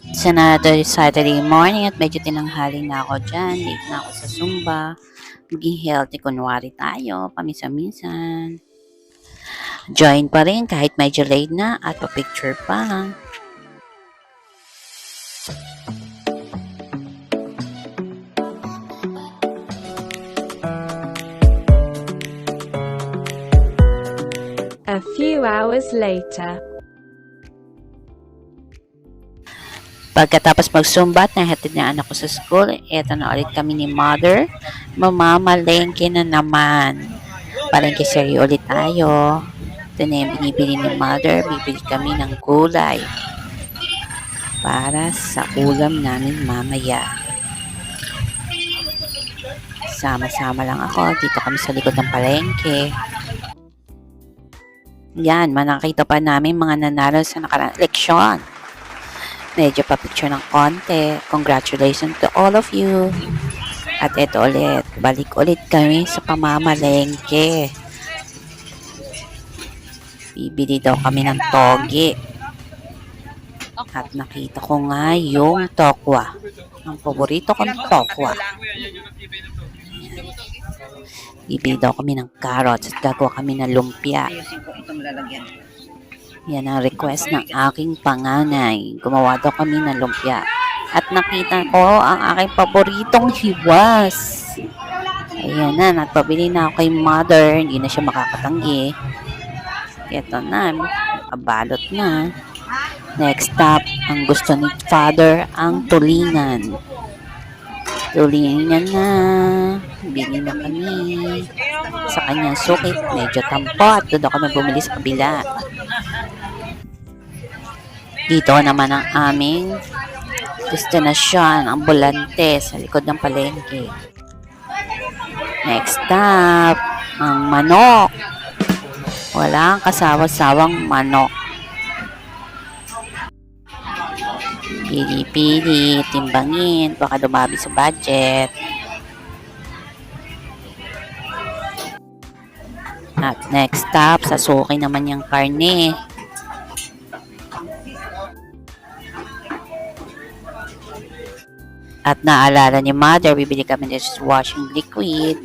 It's another Saturday morning at medyo tinanghali na ako dyan. Late na ako sa Zumba. Maging healthy kunwari tayo, paminsan-minsan. Join pa rin kahit medyo late na at pa-picture pa. A few hours later. Pagkatapos mag-Zumba at nahatid na anak ko sa school, eto na ulit kami ni Mother. Mamamalengke na naman. Palengke seryo ulit tayo. Ito na yung binibili ni Mother. Bibili kami ng gulay para sa ulam namin mamaya. Sama-sama lang ako. Dito kami sa likod ng palengke. Yan, manakita pa namin mga nanalo sa nakaraang eleksyon. Medyo pa-picture ng konti. Congratulations to all of you. At ito ulit, balik ulit kami sa pamamalengke. Bibili daw kami ng toge. At nakita ko nga yung tokwa. Ang paborito kong tokwa. Bibili daw kami ng carrots at gagawa kami ng lumpia. Yan ang request ng aking panganay. Gumawa daw kami ng lumpia. At nakita ko ang aking paboritong hiwas. Ayan na, nagpabili na ako kay Mother. Hindi na siya makakatanggi. Ito na, abalot na. Next stop, ang gusto ni Father, ang tulingan. Tulingan na. Bili na kami. Sa kanyang sukit, medyo tampot. Doon ako na bumili sa kabila. Dito naman ang aming destinasyon, ang ambulante sa likod ng palengke. Next stop, ang manok. Walang kasawa-sawang manok. Pili-pili, timbangin, baka dumabi sa budget. At next stop, sa suki naman yung karne. At naalala ni Mother, bibili kami ng dishwashing liquid.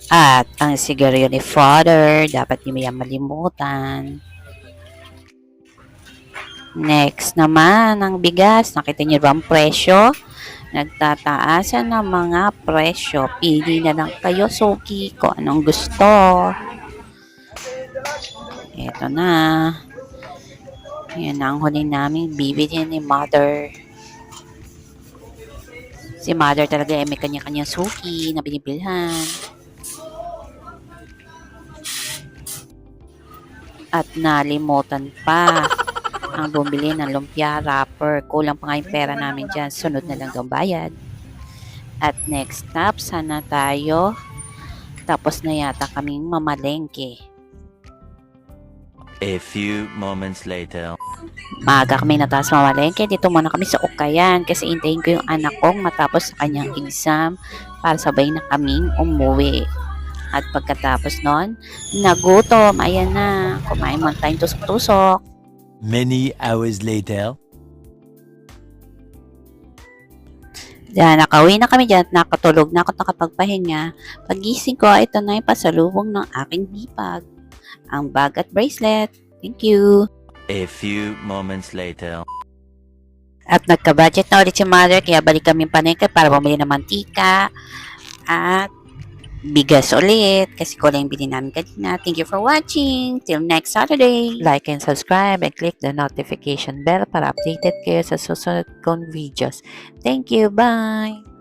At ang sigarilyo ni Father, dapat hindi yan malimutan. Next naman, ang bigas. Nakita niyo ba ang presyo? Nagtataasan ng mga presyo. Pili na lang kayo, suki, kung anong gusto. Ito na. Yan ang huli namin bibili ni Mother. Si Mother talaga may kanya-kanyang suki na binibilhan. At nalimutan pa ang bumili ng lumpia wrapper. Kulang pa nga yung pera namin dyan. Sunod na lang daw bayad. At next stop, sana tayo. Tapos na yata kaming mamalengke. A few moments later. Maaga kami nataas mamalengke. Dito muna kami sa Ukayan kasi intayin ko yung anak kong matapos sa kanyang exam para sabay na kaming umuwi. At pagkatapos nun, nagutom. Ayan na. Kumain mo tayong tusok-tusok. Many hours later. Yan, nakauwi na kami dyan at nakatulog na ako, nakapagpahinga. Pagising ko, ito na yung pasalubong ng aking hipag. Ang bag at bracelet. Thank you. A few moments later. At nagka-budget na ulit si Mother, kaya balik kami panengke para bumili ng mantika at bigas ulit kasi kulang yung bili namin kanina. Thank you for watching. Till next Saturday. Like and subscribe and click the notification bell para updated kayo sa susunod kong videos. Thank you. Bye!